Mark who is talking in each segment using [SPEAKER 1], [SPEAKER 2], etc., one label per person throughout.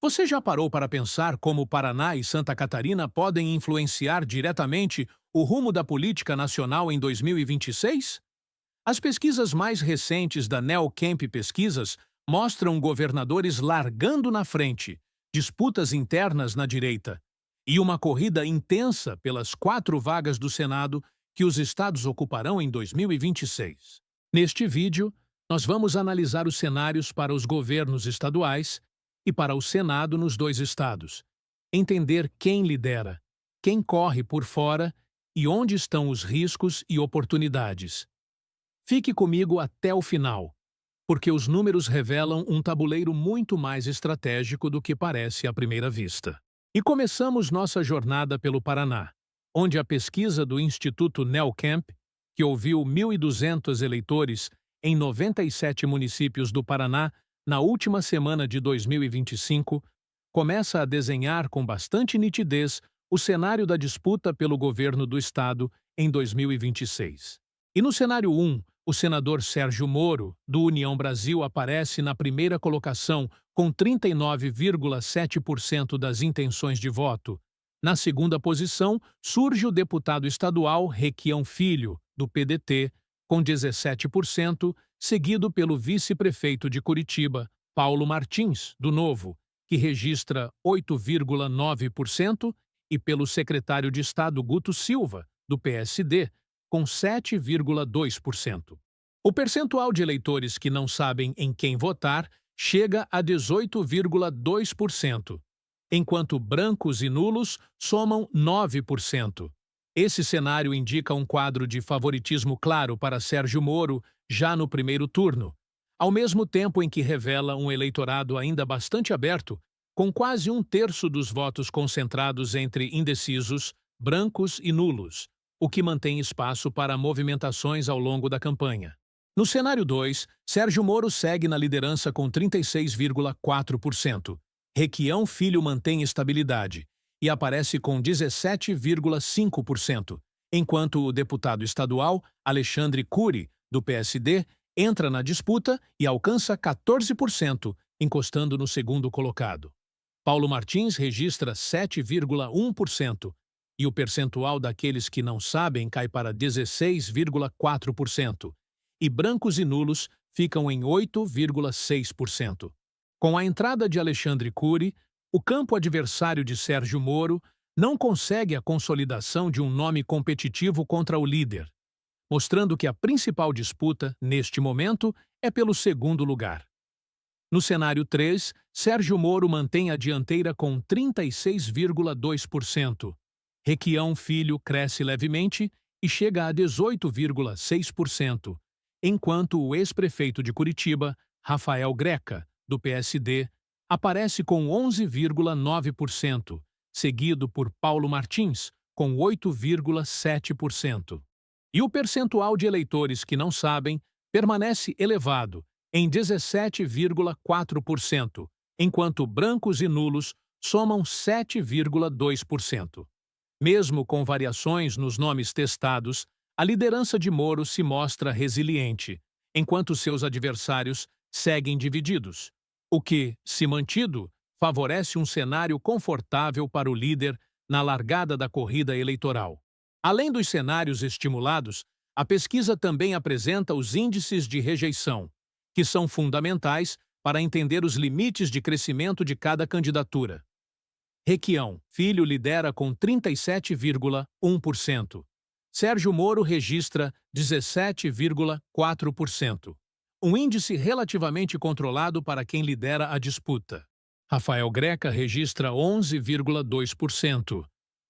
[SPEAKER 1] Você já parou para pensar como o Paraná e Santa Catarina podem influenciar diretamente o rumo da política nacional em 2026? As pesquisas mais recentes da Neocamp Pesquisas mostram governadores largando na frente, disputas internas na direita e uma corrida intensa pelas 4 vagas do Senado que os estados ocuparão em 2026. Neste vídeo, nós vamos analisar os cenários para os governos estaduais e para o Senado nos 2 estados, entender quem lidera, quem corre por fora e onde estão os riscos e oportunidades. Fique comigo até o final, porque os números revelam um tabuleiro muito mais estratégico do que parece à primeira vista. E começamos nossa jornada pelo Paraná, onde a pesquisa do Instituto Neocamp, que ouviu 1.200 eleitores em 97 municípios do Paraná na última semana de 2025, começa a desenhar com bastante nitidez o cenário da disputa pelo governo do estado em 2026. E no cenário 1, o senador Sérgio Moro, do União Brasil, aparece na primeira colocação com 39,7% das intenções de voto. Na segunda posição, surge o deputado estadual Requião Filho, do PDT, com 17%, seguido pelo vice-prefeito de Curitiba, Paulo Martins, do Novo, que registra 8,9%, e pelo secretário de Estado Guto Silva, do PSD, com 7,2%. O percentual de eleitores que não sabem em quem votar chega a 18,2%, enquanto brancos e nulos somam 9%. Esse cenário indica um quadro de favoritismo claro para Sérgio Moro já no primeiro turno, ao mesmo tempo em que revela um eleitorado ainda bastante aberto, com quase 1/3 dos votos concentrados entre indecisos, brancos e nulos, o que mantém espaço para movimentações ao longo da campanha. No cenário 2, Sérgio Moro segue na liderança com 36,4%. Requião Filho mantém estabilidade e aparece com 17,5%, enquanto o deputado estadual Alexandre Cury, do PSD, entra na disputa e alcança 14%, encostando no segundo colocado. Paulo Martins registra 7,1%, e o percentual daqueles que não sabem cai para 16,4%, e brancos e nulos ficam em 8,6%. Com a entrada de Alexandre Cury, o campo adversário de Sérgio Moro não consegue a consolidação de um nome competitivo contra o líder, mostrando que a principal disputa, neste momento, é pelo segundo lugar. No cenário 3, Sérgio Moro mantém a dianteira com 36,2%. Requião Filho cresce levemente e chega a 18,6%, enquanto o ex-prefeito de Curitiba, Rafael Greca, do PSD, aparece com 11,9%, seguido por Paulo Martins, com 8,7%. E o percentual de eleitores que não sabem permanece elevado, em 17,4%, enquanto brancos e nulos somam 7,2%. Mesmo com variações nos nomes testados, a liderança de Moro se mostra resiliente, enquanto seus adversários seguem divididos, o que, se mantido, favorece um cenário confortável para o líder na largada da corrida eleitoral. Além dos cenários estimulados, a pesquisa também apresenta os índices de rejeição, que são fundamentais para entender os limites de crescimento de cada candidatura. Requião Filho lidera com 37,1%. Sérgio Moro registra 17,4%. Um índice relativamente controlado para quem lidera a disputa. Rafael Greca registra 11,2%.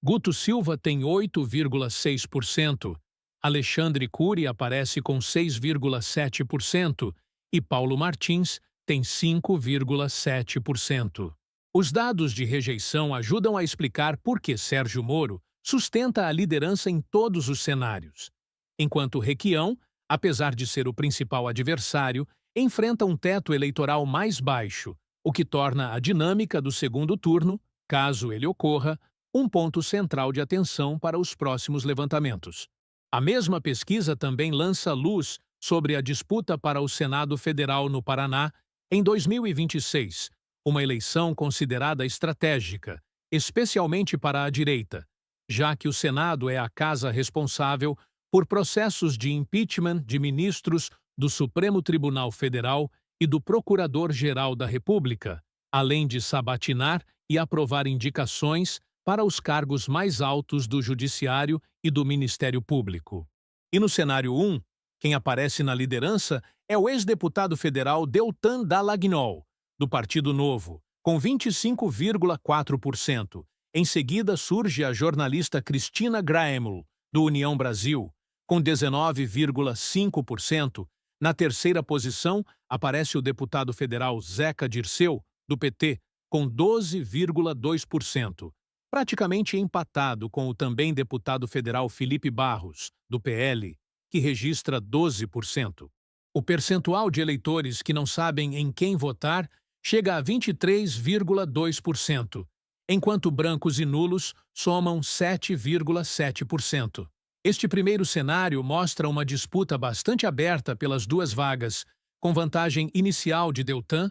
[SPEAKER 1] Guto Silva tem 8,6%. Alexandre Cury aparece com 6,7% e Paulo Martins tem 5,7%. Os dados de rejeição ajudam a explicar por que Sérgio Moro sustenta a liderança em todos os cenários, enquanto Requião, apesar de ser o principal adversário, enfrenta um teto eleitoral mais baixo, o que torna a dinâmica do segundo turno, caso ele ocorra, um ponto central de atenção para os próximos levantamentos. A mesma pesquisa também lança luz sobre a disputa para o Senado Federal no Paraná em 2026, uma eleição considerada estratégica, especialmente para a direita, já que o Senado é a casa responsável por processos de impeachment de ministros do Supremo Tribunal Federal e do Procurador-Geral da República, além de sabatinar e aprovar indicações para os cargos mais altos do Judiciário e do Ministério Público. E no cenário 1, quem aparece na liderança é o ex-deputado federal Deltan Dallagnol, do Partido Novo, com 25,4%. Em seguida surge a jornalista Cristina Graemel, do União Brasil, com 19,5%. Na terceira posição aparece o deputado federal Zeca Dirceu, do PT, com 12,2%, praticamente empatado com o também deputado federal Felipe Barros, do PL, que registra 12%. O percentual de eleitores que não sabem em quem votar chega a 23,2%, enquanto brancos e nulos somam 7,7%. Este primeiro cenário mostra uma disputa bastante aberta pelas duas vagas, com vantagem inicial de Deltan,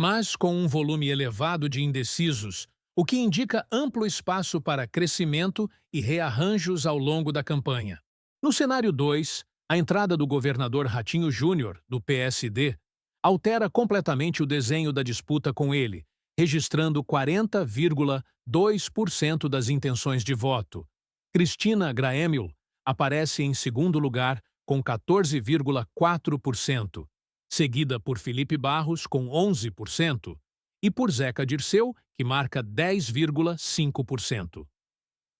[SPEAKER 1] mas com um volume elevado de indecisos, o que indica amplo espaço para crescimento e rearranjos ao longo da campanha. No cenário 2, a entrada do governador Ratinho Júnior, do PSD, altera completamente o desenho da disputa com ele, registrando 40,2% das intenções de voto. Cristina Graemel aparece em segundo lugar com 14,4%, seguida por Felipe Barros com 11% e por Zeca Dirceu, que marca 10,5%.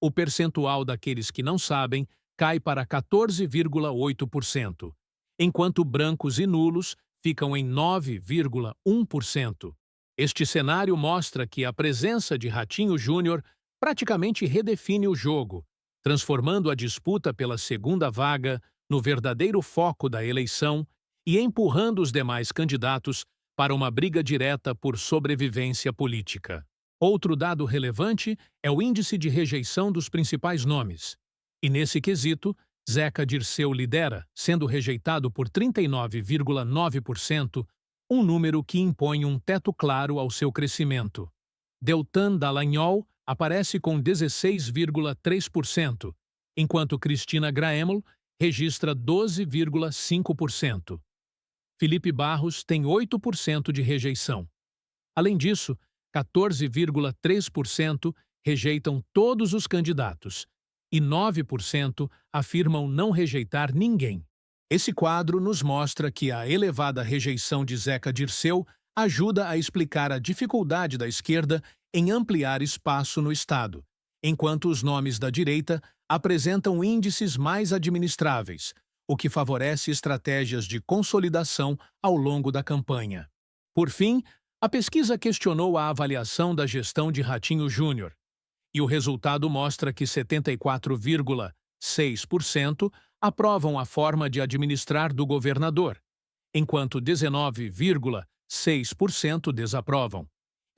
[SPEAKER 1] O percentual daqueles que não sabem cai para 14,8%, enquanto brancos e nulos ficam em 9,1%. Este cenário mostra que a presença de Ratinho Júnior praticamente redefine o jogo, transformando a disputa pela segunda vaga no verdadeiro foco da eleição e empurrando os demais candidatos para uma briga direta por sobrevivência política. Outro dado relevante é o índice de rejeição dos principais nomes. E nesse quesito, Zeca Dirceu lidera, sendo rejeitado por 39,9%, um número que impõe um teto claro ao seu crescimento. Deltan Dallagnol aparece com 16,3%, enquanto Cristina Graemel registra 12,5%. Felipe Barros tem 8% de rejeição. Além disso, 14,3% rejeitam todos os candidatos e 9% afirmam não rejeitar ninguém. Esse quadro nos mostra que a elevada rejeição de Zeca Dirceu ajuda a explicar a dificuldade da esquerda em ampliar espaço no Estado, enquanto os nomes da direita apresentam índices mais administráveis, o que favorece estratégias de consolidação ao longo da campanha. Por fim, a pesquisa questionou a avaliação da gestão de Ratinho Júnior, e o resultado mostra que 74,6% aprovam a forma de administrar do governador, enquanto 19,6% desaprovam,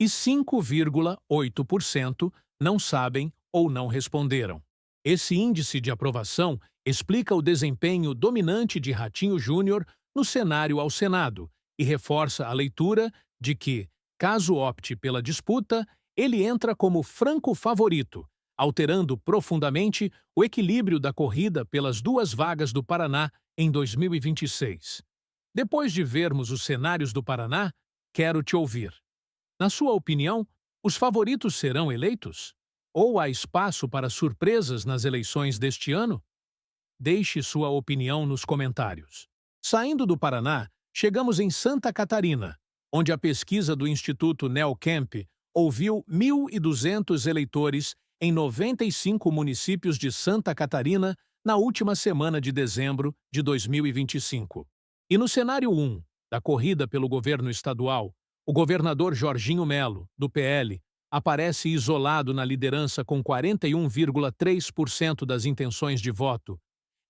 [SPEAKER 1] e 5,8% não sabem ou não responderam. Esse índice de aprovação explica o desempenho dominante de Ratinho Júnior no cenário ao Senado e reforça a leitura de que, caso opte pela disputa, ele entra como franco favorito, alterando profundamente o equilíbrio da corrida pelas duas vagas do Paraná em 2026. Depois de vermos os cenários do Paraná, quero te ouvir. Na sua opinião, os favoritos serão eleitos? Ou há espaço para surpresas nas eleições deste ano? Deixe sua opinião nos comentários. Saindo do Paraná, chegamos em Santa Catarina, onde a pesquisa do Instituto NeoCamp ouviu 1.200 eleitores em 95 municípios de Santa Catarina na última semana de dezembro de 2025. E no cenário 1 da corrida pelo governo estadual, o governador Jorginho Melo, do PL, aparece isolado na liderança com 41,3% das intenções de voto.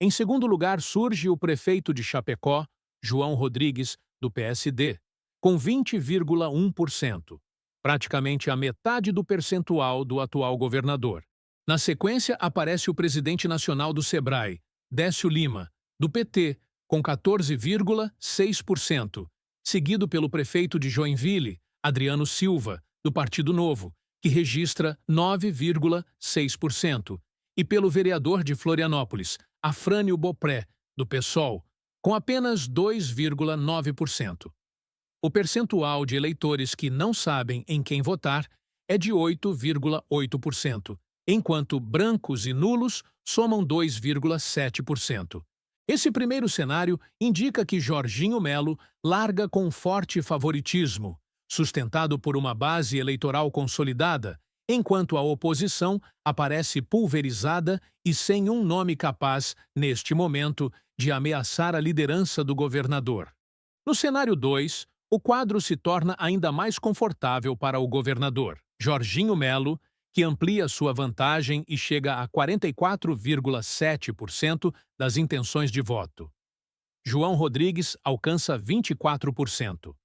[SPEAKER 1] Em segundo lugar surge o prefeito de Chapecó, João Rodrigues, do PSD, com 20,1%. Praticamente a metade do percentual do atual governador. Na sequência, aparece o presidente nacional do Sebrae, Décio Lima, do PT, com 14,6%, seguido pelo prefeito de Joinville, Adriano Silva, do Partido Novo, que registra 9,6%, e pelo vereador de Florianópolis, Afrânio Bopré, do PSOL, com apenas 2,9%. O percentual de eleitores que não sabem em quem votar é de 8,8%, enquanto brancos e nulos somam 2,7%. Esse primeiro cenário indica que Jorginho Melo larga com forte favoritismo, sustentado por uma base eleitoral consolidada, enquanto a oposição aparece pulverizada e sem um nome capaz, neste momento, de ameaçar a liderança do governador. No cenário 2, o quadro se torna ainda mais confortável para o governador, Jorginho Melo, que amplia sua vantagem e chega a 44,7% das intenções de voto. João Rodrigues alcança 24%.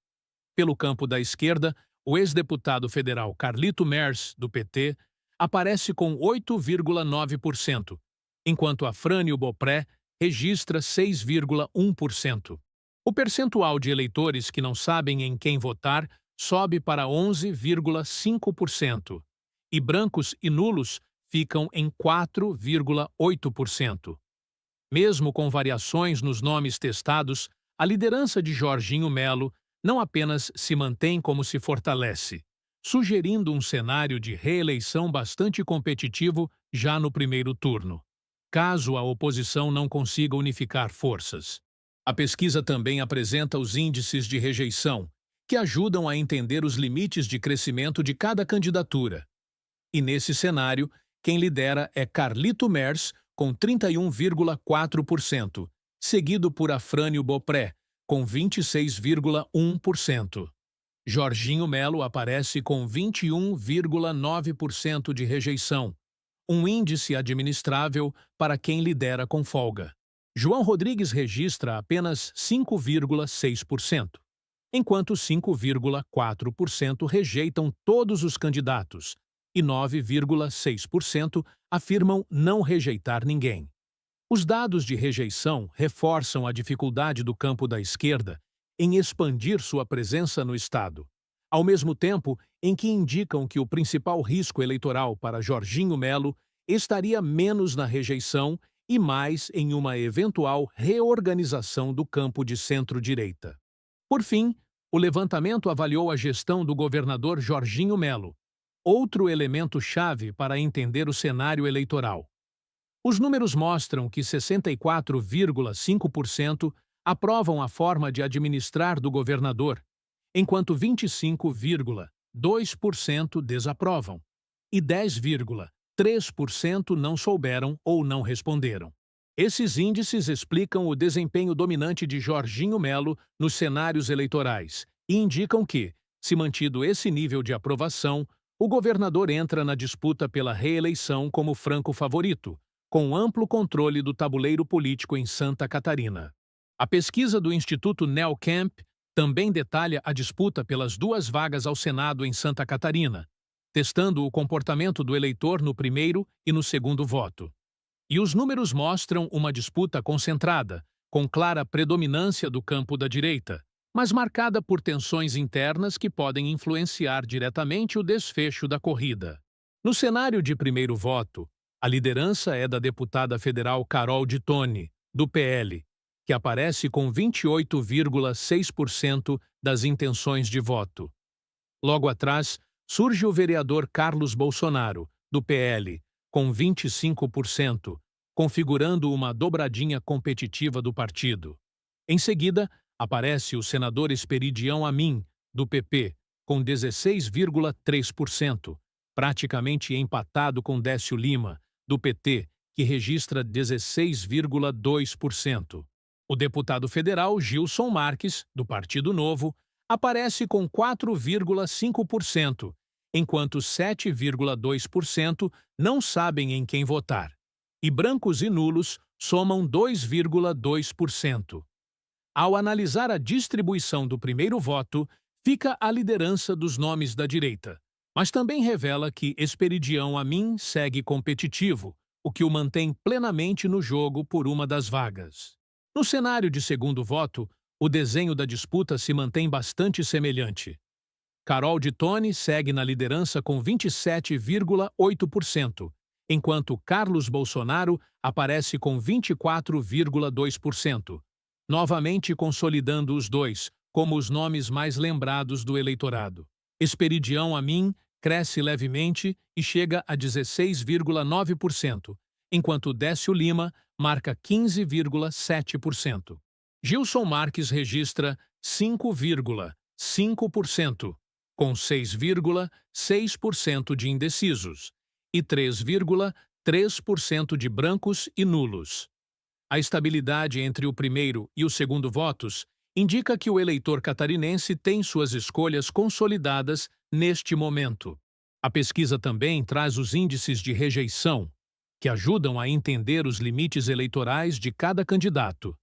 [SPEAKER 1] Pelo campo da esquerda, o ex-deputado federal Carlito Mers, do PT, aparece com 8,9%, enquanto Afrânio Bopré registra 6,1%. O percentual de eleitores que não sabem em quem votar sobe para 11,5%, e brancos e nulos ficam em 4,8%. Mesmo com variações nos nomes testados, a liderança de Jorginho Melo não apenas se mantém como se fortalece, sugerindo um cenário de reeleição bastante competitivo já no primeiro turno, caso a oposição não consiga unificar forças. A pesquisa também apresenta os índices de rejeição, que ajudam a entender os limites de crescimento de cada candidatura. E nesse cenário, quem lidera é Carlito Mers, com 31,4%, seguido por Afrânio Bopré, com 26,1%. Jorginho Melo aparece com 21,9% de rejeição, um índice administrável para quem lidera com folga. João Rodrigues registra apenas 5,6%, enquanto 5,4% rejeitam todos os candidatos e 9,6% afirmam não rejeitar ninguém. Os dados de rejeição reforçam a dificuldade do campo da esquerda em expandir sua presença no Estado, ao mesmo tempo em que indicam que o principal risco eleitoral para Jorginho Melo estaria menos na rejeição e mais em uma eventual reorganização do campo de centro-direita. Por fim, o levantamento avaliou a gestão do governador Jorginho Melo, outro elemento-chave para entender o cenário eleitoral. Os números mostram que 64,5% aprovam a forma de administrar do governador, enquanto 25,2% desaprovam e 10,3% não souberam ou não responderam. Esses índices explicam o desempenho dominante de Jorginho Melo nos cenários eleitorais e indicam que, se mantido esse nível de aprovação, o governador entra na disputa pela reeleição como franco favorito, com amplo controle do tabuleiro político em Santa Catarina. A pesquisa do Instituto NeoCamp também detalha a disputa pelas 2 vagas ao Senado em Santa Catarina, testando o comportamento do eleitor no primeiro e no segundo voto. E os números mostram uma disputa concentrada, com clara predominância do campo da direita, mas marcada por tensões internas que podem influenciar diretamente o desfecho da corrida. No cenário de primeiro voto, a liderança é da deputada federal Carol de Tone, do PL, que aparece com 28,6% das intenções de voto. Logo atrás, surge o vereador Carlos Bolsonaro, do PL, com 25%, configurando uma dobradinha competitiva do partido. Em seguida, aparece o senador Esperidião Amin, do PP, com 16,3%, praticamente empatado com Décio Lima, do PT, que registra 16,2%. O deputado federal Gilson Marques, do Partido Novo, aparece com 4,5%, enquanto 7,2% não sabem em quem votar, e brancos e nulos somam 2,2%. Ao analisar a distribuição do primeiro voto, fica a liderança dos nomes da direita, mas também revela que Esperidião Amin segue competitivo, o que o mantém plenamente no jogo por uma das vagas. No cenário de segundo voto, o desenho da disputa se mantém bastante semelhante. Carol de Tone segue na liderança com 27,8%, enquanto Carlos Bolsonaro aparece com 24,2%, novamente consolidando os dois como os nomes mais lembrados do eleitorado. Esperidião Amin cresce levemente e chega a 16,9%, enquanto Décio Lima marca 15,7%. Gilson Marques registra 5,5%, com 6,6% de indecisos e 3,3% de brancos e nulos. A estabilidade entre o primeiro e o segundo votos indica que o eleitor catarinense tem suas escolhas consolidadas neste momento. A pesquisa também traz os índices de rejeição, que ajudam a entender os limites eleitorais de cada candidato.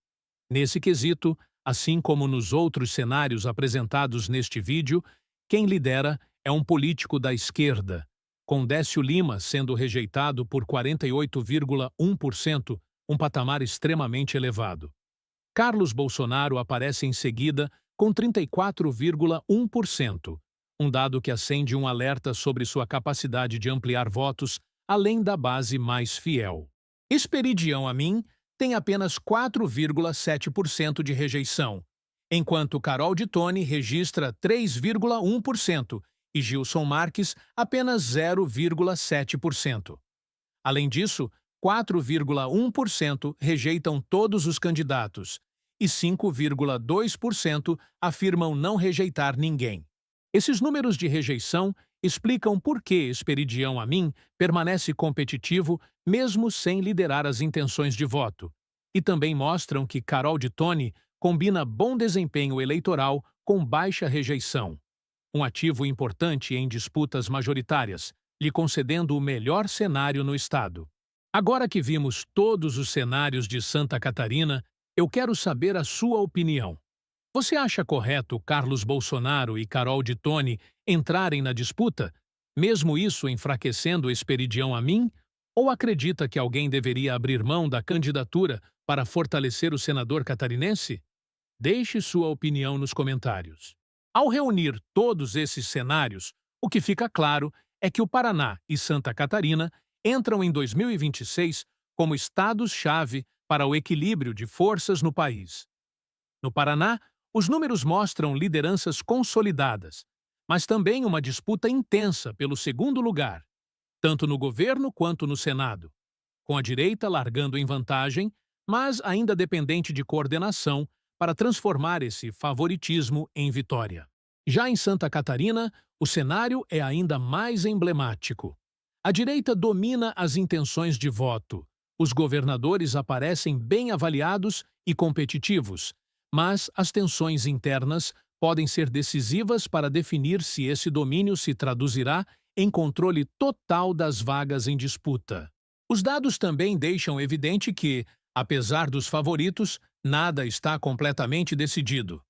[SPEAKER 1] Nesse quesito, assim como nos outros cenários apresentados neste vídeo, quem lidera é um político da esquerda, com Décio Lima sendo rejeitado por 48,1%, um patamar extremamente elevado. Carlos Bolsonaro aparece em seguida com 34,1%, um dado que acende um alerta sobre sua capacidade de ampliar votos além da base mais fiel. Esperidião Amin tem apenas 4,7% de rejeição, enquanto Carol de Tone registra 3,1% e Gilson Marques apenas 0,7%. Além disso, 4,1% rejeitam todos os candidatos e 5,2% afirmam não rejeitar ninguém. Esses números de rejeição explicam por que Esperidião Amin permanece competitivo mesmo sem liderar as intenções de voto, e também mostram que Carol de Tone combina bom desempenho eleitoral com baixa rejeição, um ativo importante em disputas majoritárias, lhe concedendo o melhor cenário no estado. Agora que vimos todos os cenários de Santa Catarina, eu quero saber a sua opinião. Você acha correto Carlos Bolsonaro e Carol de Tone entrarem na disputa, mesmo isso enfraquecendo Esperidião Amin, ou acredita que alguém deveria abrir mão da candidatura para fortalecer o senador catarinense? Deixe sua opinião nos comentários. Ao reunir todos esses cenários, o que fica claro é que o Paraná e Santa Catarina entram em 2026 como estados-chave para o equilíbrio de forças no país. No Paraná, os números mostram lideranças consolidadas, mas também uma disputa intensa pelo segundo lugar, tanto no governo quanto no Senado, com a direita largando em vantagem, mas ainda dependente de coordenação para transformar esse favoritismo em vitória. Já em Santa Catarina, o cenário é ainda mais emblemático. A direita domina as intenções de voto. Os governadores aparecem bem avaliados e competitivos, mas as tensões internas podem ser decisivas para definir se esse domínio se traduzirá em controle total das vagas em disputa. Os dados também deixam evidente que, apesar dos favoritos, nada está completamente decidido.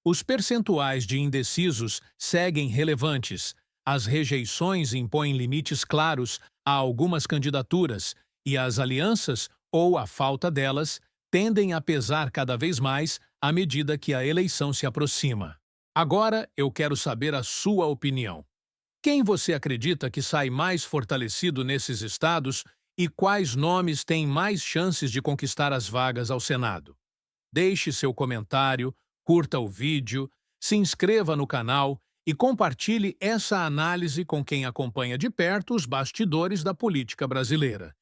[SPEAKER 1] Os percentuais de indecisos seguem relevantes, as rejeições impõem limites claros a algumas candidaturas e as alianças, ou a falta delas, tendem a pesar cada vez mais à medida que a eleição se aproxima. Agora eu quero saber a sua opinião. Quem você acredita que sai mais fortalecido nesses estados e quais nomes têm mais chances de conquistar as vagas ao Senado? Deixe seu comentário, curta o vídeo, se inscreva no canal e compartilhe essa análise com quem acompanha de perto os bastidores da política brasileira.